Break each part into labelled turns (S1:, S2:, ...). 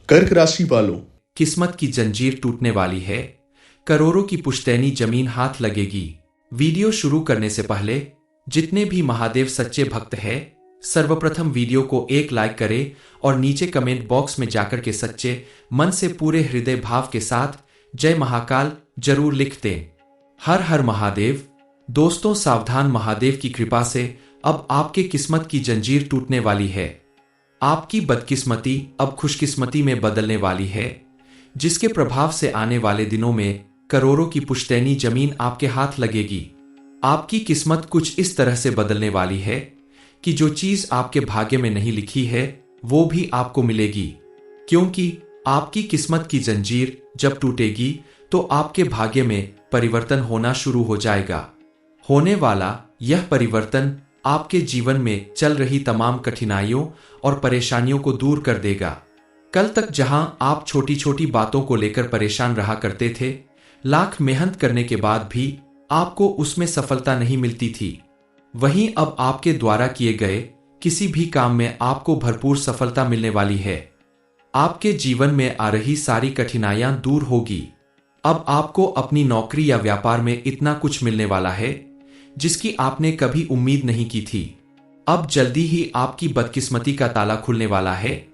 S1: कर्क राशि वालों,
S2: किस्मत की जंजीर टूटने वाली है। करोड़ों की पुश्तैनी जमीन हाथ लगेगी। वीडियो शुरू करने से पहले जितने भी महादेव सच्चे भक्त हैं, सर्वप्रथम वीडियो को एक लाइक करें और नीचे कमेंट बॉक्स में जाकर के सच्चे मन से पूरे हृदय भाव के साथ जय महाकाल जरूर लिख दें। हर हर महादेव। दोस्तों सावधान, महादेव की कृपा से अब आपके किस्मत की जंजीर टूटने वाली है। आपकी बदकिस्मती अब खुशकिस्मती में बदलने वाली है, जिसके प्रभाव से आने वाले दिनों में करोड़ों की पुश्तैनी जमीन आपके हाथ लगेगी। आपकी किस्मत कुछ इस तरह से बदलने वाली है कि जो चीज आपके भाग्य में नहीं लिखी है वो भी आपको मिलेगी, क्योंकि आपकी किस्मत की जंजीर जब टूटेगी तो आपके भाग्य में परिवर्तन होना शुरू हो जाएगा। होने वाला यह परिवर्तन आपके जीवन में चल रही तमाम कठिनाइयों और परेशानियों को दूर कर देगा। कल तक जहां आप छोटी छोटी बातों को लेकर परेशान रहा करते थे, लाख मेहनत करने के बाद भी आपको उसमें सफलता नहीं मिलती थी, वहीं अब आपके द्वारा किए गए किसी भी काम में आपको भरपूर सफलता मिलने वाली है। आपके जीवन में आ रही सारी कठिनाइयां दूर होगी। अब आपको अपनी नौकरी या व्यापार में इतना कुछ मिलने वाला है जिसकी आपने कभी उम्मीद नहीं की थी। अब जल्दी ही आपकी बदकिस्मती का ताला खुलने वाला है।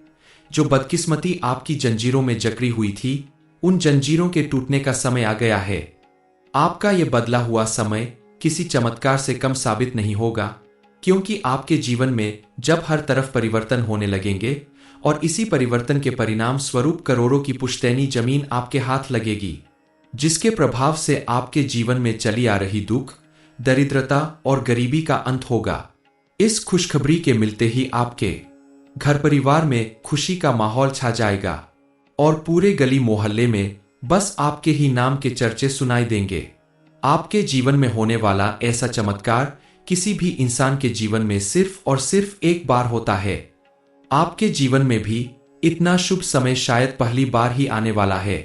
S2: जो बदकिस्मती आपकी जंजीरों में जकड़ी हुई थी, उन जंजीरों के टूटने का समय आ गया है। आपका यह बदला हुआ समय किसी चमत्कार से कम साबित नहीं होगा, क्योंकि आपके जीवन में जब हर तरफ परिवर्तन होने लगेंगे और इसी परिवर्तन के परिणाम स्वरूप करोड़ों की पुश्तैनी जमीन आपके हाथ लगेगी, जिसके प्रभाव से आपके जीवन में चली आ रही दुख, दरिद्रता और गरीबी का अंत होगा। इस खुशखबरी के मिलते ही आपके घर परिवार में खुशी का माहौल छा जाएगा और पूरे गली मोहल्ले में बस आपके ही नाम के चर्चे सुनाई देंगे। आपके जीवन में होने वाला ऐसा चमत्कार किसी भी इंसान के जीवन में सिर्फ और सिर्फ एक बार होता है। आपके जीवन में भी इतना शुभ समय शायद पहली बार ही आने वाला है।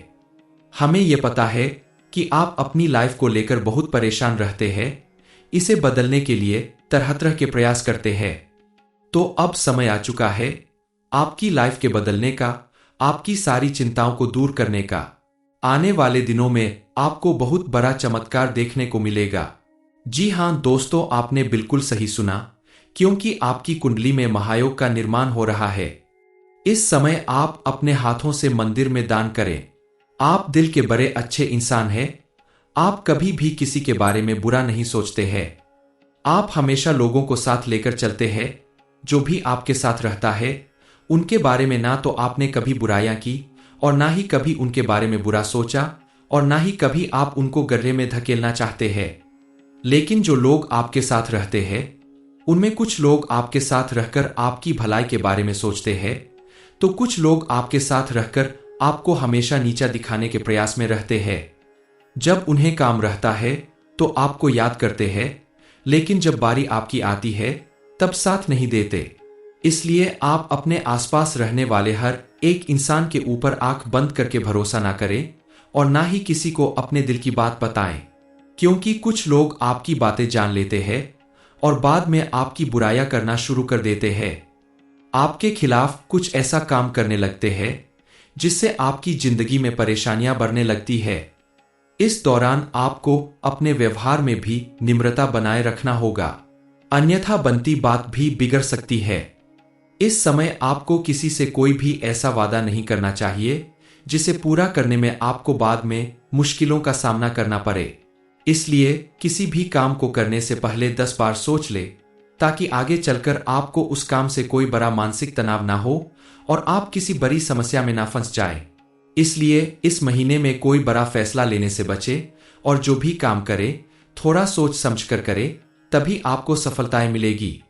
S2: हमें यह पता है कि आप अपनी लाइफ को लेकर बहुत परेशान रहते हैं, इसे बदलने के लिए तरह तरह के प्रयास करते हैं। तो अब समय आ चुका है आपकी लाइफ के बदलने का, आपकी सारी चिंताओं को दूर करने का। आने वाले दिनों में आपको बहुत बड़ा चमत्कार देखने को मिलेगा। जी हां दोस्तों, आपने बिल्कुल सही सुना, क्योंकि आपकी कुंडली में महायोग का निर्माण हो रहा है। इस समय आप अपने हाथों से मंदिर में दान करें। आप दिल के बड़े अच्छे इंसान हैं। आप कभी भी किसी के बारे में बुरा नहीं सोचते हैं। आप हमेशा लोगों को साथ लेकर चलते हैं। जो भी आपके साथ रहता है उनके बारे में ना तो आपने कभी बुराइयां की और ना ही कभी उनके बारे में बुरा सोचा और ना ही कभी आप उनको गड्ढे में धकेलना चाहते हैं। लेकिन जो लोग आपके साथ रहते हैं उनमें कुछ लोग आपके साथ रहकर आपकी भलाई के बारे में सोचते हैं, तो कुछ लोग आपके साथ रहकर आपको हमेशा नीचा दिखाने के प्रयास में रहते हैं। जब उन्हें काम रहता है तो आपको याद करते हैं, लेकिन जब बारी आपकी आती है तब साथ नहीं देते। इसलिए आप अपने आसपास रहने वाले हर एक इंसान के ऊपर आंख बंद करके भरोसा ना करें और ना ही किसी को अपने दिल की बात बताएं, क्योंकि कुछ लोग आपकी बातें जान लेते हैं और बाद में आपकी बुराइयां करना शुरू कर देते हैं। आपके खिलाफ कुछ ऐसा काम करने लगते हैं जिससे आपकी जिंदगी में परेशानियां बढ़ने लगती है। इस दौरान आपको अपने व्यवहार में भी निम्रता बनाए रखना होगा, अन्यथा बनती बात भी बिगड़ सकती है। इस समय आपको किसी से कोई भी ऐसा वादा नहीं करना चाहिए जिसे पूरा करने में आपको बाद में मुश्किलों का सामना करना पड़े। इसलिए किसी भी काम को करने से पहले 10 बार सोच ले, ताकि आगे चलकर आपको उस काम से कोई बड़ा मानसिक तनाव ना हो और आप किसी बड़ी समस्या में ना फंस जाए। इसलिए इस महीने में कोई बड़ा फैसला लेने से बचे और जो भी काम करे थोड़ा सोच समझकर करे, तभी आपको सफलताएं मिलेगी।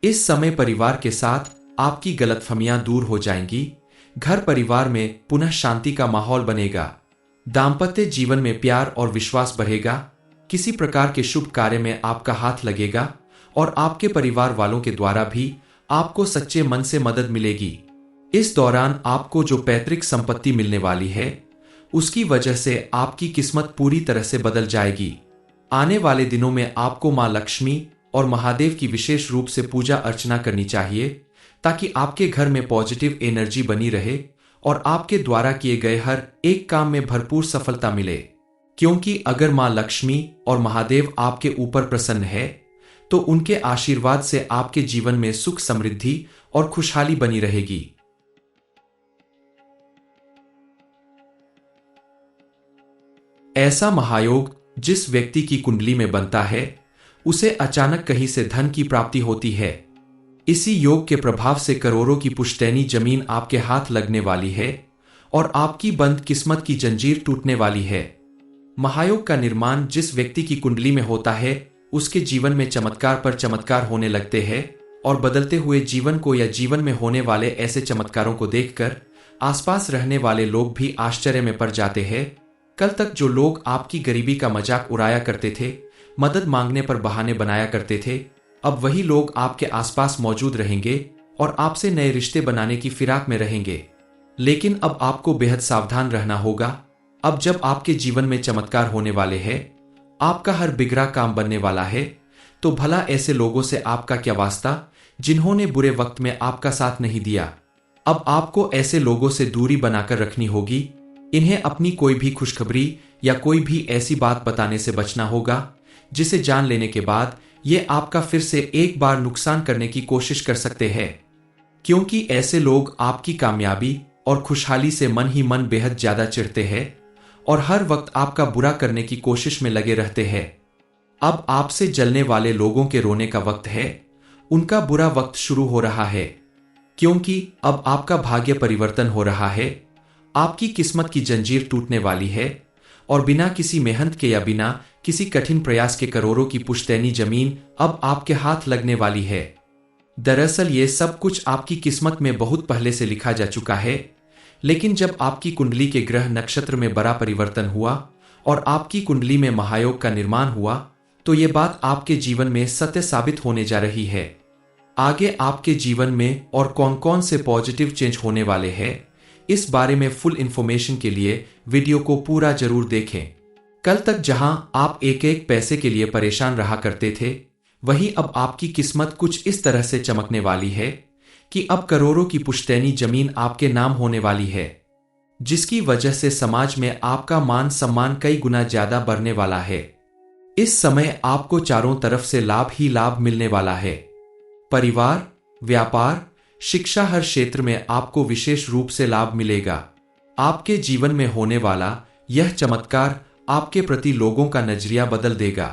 S2: इस समय परिवार के साथ आपकी गलतफहमियां दूर हो जाएंगी। घर परिवार में पुनः शांति का माहौल बनेगा। दाम्पत्य जीवन में प्यार और विश्वास बढ़ेगा। किसी प्रकार के शुभ कार्य में आपका हाथ लगेगा और आपके परिवार वालों के द्वारा भी आपको सच्चे मन से मदद मिलेगी। इस दौरान आपको जो पैतृक संपत्ति मिलने वाली है उसकी वजह से आपकी किस्मत पूरी तरह से बदल जाएगी। आने वाले दिनों में आपको मां लक्ष्मी और महादेव की विशेष रूप से पूजा अर्चना करनी चाहिए, ताकि आपके घर में पॉजिटिव एनर्जी बनी रहे और आपके द्वारा किए गए हर एक काम में भरपूर सफलता मिले। क्योंकि अगर मां लक्ष्मी और महादेव आपके ऊपर प्रसन्न है तो उनके आशीर्वाद से आपके जीवन में सुख, समृद्धि और खुशहाली बनी रहेगी। ऐसा महायोग जिस व्यक्ति की कुंडली में बनता है उसे अचानक कहीं से धन की प्राप्ति होती है। इसी योग के प्रभाव से करोड़ों की पुश्तैनी जमीन आपके हाथ लगने वाली है और आपकी बंद किस्मत की जंजीर टूटने वाली है। महायोग का निर्माण जिस व्यक्ति की कुंडली में होता है उसके जीवन में चमत्कार पर चमत्कार होने लगते हैं और बदलते हुए जीवन को या जीवन में होने वाले ऐसे चमत्कारों को देखकर आसपास रहने वाले लोग भी आश्चर्य में पड़ जाते हैं। कल तक जो लोग आपकी गरीबी का मजाक उड़ाया करते थे, मदद मांगने पर बहाने बनाया करते थे, अब वही लोग आपके आसपास मौजूद रहेंगे और आपसे नए रिश्ते बनाने की फिराक में रहेंगे। लेकिन अब आपको बेहद सावधान रहना होगा। अब जब आपके जीवन में चमत्कार होने वाले हैं, आपका हर बिगड़ा काम बनने वाला है, तो भला ऐसे लोगों से आपका क्या वास्ता जिन्होंने बुरे वक्त में आपका साथ नहीं दिया। अब आपको ऐसे लोगों से दूरी बनाकर रखनी होगी। इन्हें अपनी कोई भी खुशखबरी या कोई भी ऐसी बात बताने से बचना होगा जिसे जान लेने के बाद ये आपका फिर से एक बार नुकसान करने की कोशिश कर सकते हैं। क्योंकि ऐसे लोग आपकी कामयाबी और खुशहाली से मन ही मन बेहद ज्यादा चिढ़ते हैं और हर वक्त आपका बुरा करने की कोशिश में लगे रहते हैं। अब आपसे जलने वाले लोगों के रोने का वक्त है। उनका बुरा वक्त शुरू हो रहा है। क्योंकि अब आपका भाग्य परिवर्तन हो रहा है। आपकी किस्मत की जंजीर टूटने वाली है और बिना किसी मेहनत के या बिना किसी कठिन प्रयास के करोड़ों की पुश्तैनी जमीन अब आपके हाथ लगने वाली है। दरअसल ये सब कुछ आपकी किस्मत में बहुत पहले से लिखा जा चुका है, लेकिन जब आपकी कुंडली के ग्रह नक्षत्र में बड़ा परिवर्तन हुआ और आपकी कुंडली में महायोग का निर्माण हुआ तो ये बात आपके जीवन में सत्य साबित होने जा रही है। आगे आपके जीवन में और कौन कौन से पॉजिटिव चेंज होने वाले हैं, इस बारे में फुल इंफॉर्मेशन के लिए वीडियो को पूरा जरूर देखें। कल तक जहां आप एक एक पैसे के लिए परेशान रहा करते थे, वहीं अब आपकी किस्मत कुछ इस तरह से चमकने वाली है कि अब करोड़ों की पुश्तैनी जमीन आपके नाम होने वाली है, जिसकी वजह से समाज में आपका मान सम्मान कई गुना ज्यादा बढ़ने वाला है। इस समय आपको चारों तरफ से लाभ ही लाभ मिलने वाला है। परिवार, व्यापार, शिक्षा, हर क्षेत्र में आपको विशेष रूप से लाभ मिलेगा। आपके जीवन में होने वाला यह चमत्कार आपके प्रति लोगों का नजरिया बदल देगा।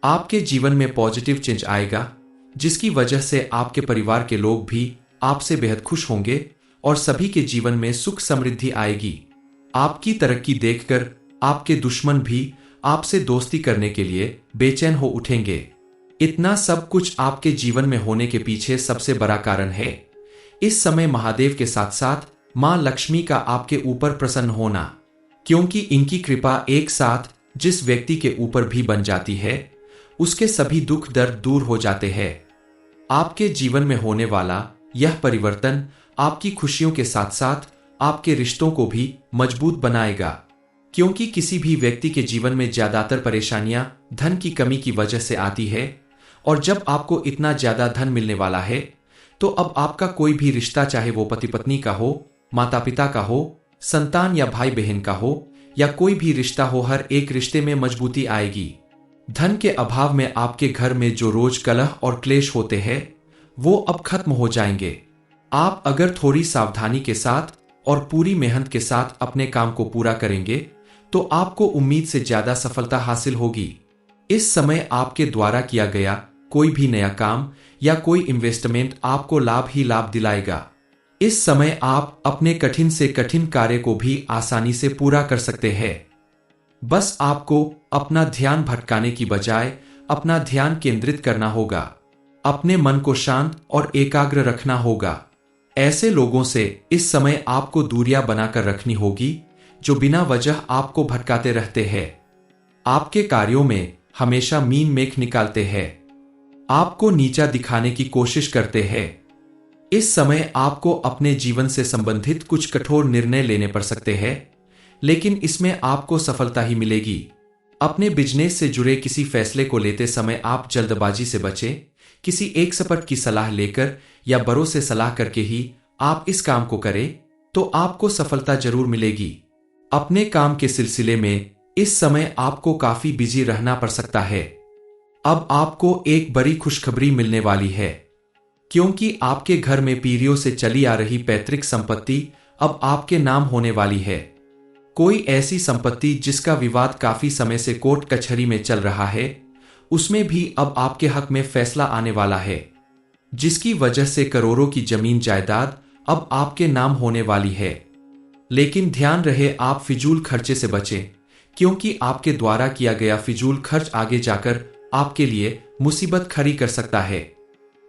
S2: आपके जीवन में पॉजिटिव चेंज आएगा, जिसकी वजह से आपके परिवार के लोग भी आपसे बेहद खुश होंगे और सभी के जीवन में सुख समृद्धि आएगी। आपकी तरक्की देखकर आपके दुश्मन भी आपसे दोस्ती करने के लिए बेचैन हो उठेंगे। इतना सब कुछ आपके जीवन में होने के पीछे सबसे बड़ा कारण है इस समय महादेव के साथ साथ मां लक्ष्मी का आपके ऊपर प्रसन्न होना। क्योंकि इनकी कृपा एक साथ जिस व्यक्ति के ऊपर भी बन जाती है, उसके सभी दुख दर्द दूर हो जाते हैं। आपके जीवन में होने वाला यह परिवर्तन आपकी खुशियों के साथ साथ आपके रिश्तों को भी मजबूत बनाएगा। क्योंकि किसी भी व्यक्ति के जीवन में ज्यादातर परेशानियां धन की कमी की वजह से आती है, और जब आपको इतना ज्यादा धन मिलने वाला है तो अब आपका कोई भी रिश्ता, चाहे वो पति पत्नी का हो, माता पिता का हो, संतान या भाई बहन का हो, या कोई भी रिश्ता हो, हर एक रिश्ते में मजबूती आएगी। धन के अभाव में आपके घर में जो रोज कलह और क्लेश होते हैं वो अब खत्म हो जाएंगे। आप अगर थोड़ी सावधानी के साथ और पूरी मेहनत के साथ अपने काम को पूरा करेंगे तो आपको उम्मीद से ज्यादा सफलता हासिल होगी। इस समय आपके द्वारा किया गया कोई भी नया काम या कोई इन्वेस्टमेंट आपको लाभ ही लाभ दिलाएगा। इस समय आप अपने कठिन से कठिन कार्य को भी आसानी से पूरा कर सकते हैं। बस आपको अपना ध्यान भटकाने की बजाय अपना ध्यान केंद्रित करना होगा। अपने मन को शांत और एकाग्र रखना होगा। ऐसे लोगों से इस समय आपको दूरियां बनाकर रखनी होगी जो बिना वजह आपको भटकाते रहते हैं, आपके कार्यों में हमेशा मीन मेख निकालते हैं, आपको नीचा दिखाने की कोशिश करते हैं। इस समय आपको अपने जीवन से संबंधित कुछ कठोर निर्णय लेने पड़ सकते हैं, लेकिन इसमें आपको सफलता ही मिलेगी। अपने बिजनेस से जुड़े किसी फैसले को लेते समय आप जल्दबाजी से बचें। किसी एक्सपर्ट की सलाह लेकर या बड़ों से सलाह करके ही आप इस काम को करें। तो आपको सफलता जरूर मिलेगी। अपने काम के सिलसिले में इस समय आपको काफी बिजी रहना पड़ सकता है। अब आपको एक बड़ी खुशखबरी मिलने वाली है, क्योंकि आपके घर में पीढ़ियों से चली आ रही पैतृक संपत्ति अब आपके नाम होने वाली है। कोई ऐसी संपत्ति जिसका विवाद काफी समय से कोर्ट कचहरी में चल रहा है, उसमें भी अब आपके हक में फैसला आने वाला है, जिसकी वजह से करोड़ों की जमीन जायदाद अब आपके नाम होने वाली है। लेकिन ध्यान रहे, आप फिजूल खर्चे से बचें, क्योंकि आपके द्वारा किया गया फिजूल खर्च आगे जाकर आपके लिए मुसीबत खड़ी कर सकता है।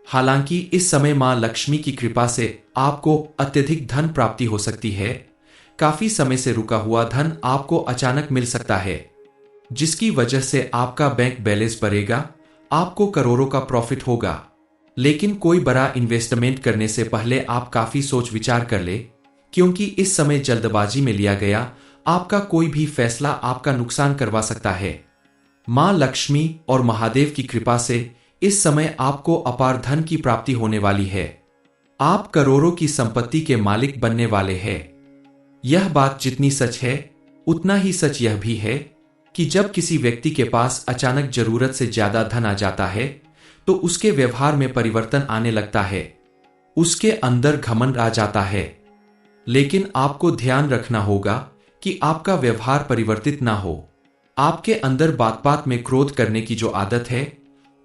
S2: हालांकि इस समय मां लक्ष्मी की कृपा से आपको अत्यधिक धन प्राप्ति हो सकती है। काफी समय से रुका हुआ धन आपको अचानक मिल सकता है, जिसकी वजह से आपका बैंक बैलेंस बढ़ेगा, आपको करोड़ों का प्रॉफिट होगा। लेकिन कोई बड़ा इन्वेस्टमेंट करने से पहले आप काफी सोच विचार कर ले, क्योंकि इस समय जल्दबाजी में लिया गया आपका कोई भी फैसला आपका नुकसान करवा सकता है। मां लक्ष्मी और महादेव की कृपा से इस समय आपको अपार धन की प्राप्ति होने वाली है। आप करोड़ों की संपत्ति के मालिक बनने वाले हैं। यह बात जितनी सच है, उतना ही सच यह भी है कि जब किसी व्यक्ति के पास अचानक जरूरत से ज्यादा धन आ जाता है, तो उसके व्यवहार में परिवर्तन आने लगता है, उसके अंदर घमंड आ जाता है। लेकिन आपको ध्यान रखना होगा कि आपका व्यवहार परिवर्तित ना हो। आपके अंदर बात बात में क्रोध करने की जो आदत है,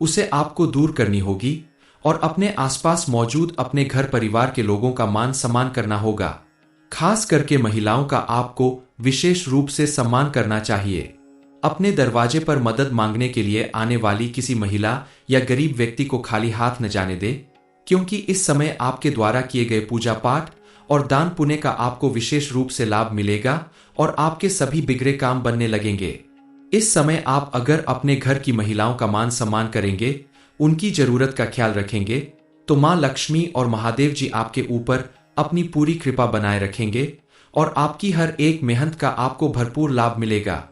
S2: उसे आपको दूर करनी होगी और अपने आसपास मौजूद अपने घर परिवार के लोगों का मान सम्मान करना होगा। खास करके महिलाओं का आपको विशेष रूप से सम्मान करना चाहिए। अपने दरवाजे पर मदद मांगने के लिए आने वाली किसी महिला या गरीब व्यक्ति को खाली हाथ न जाने दे, क्योंकि इस समय आपके द्वारा किए गए पूजा पाठ और दान पुण्य का आपको विशेष रूप से लाभ मिलेगा और आपके सभी बिगड़े काम बनने लगेंगे। इस समय आप अगर अपने घर की महिलाओं का मान सम्मान करेंगे, उनकी जरूरत का ख्याल रखेंगे, तो मां लक्ष्मी और महादेव जी आपके ऊपर अपनी पूरी कृपा बनाए रखेंगे और आपकी हर एक मेहनत का आपको भरपूर लाभ मिलेगा।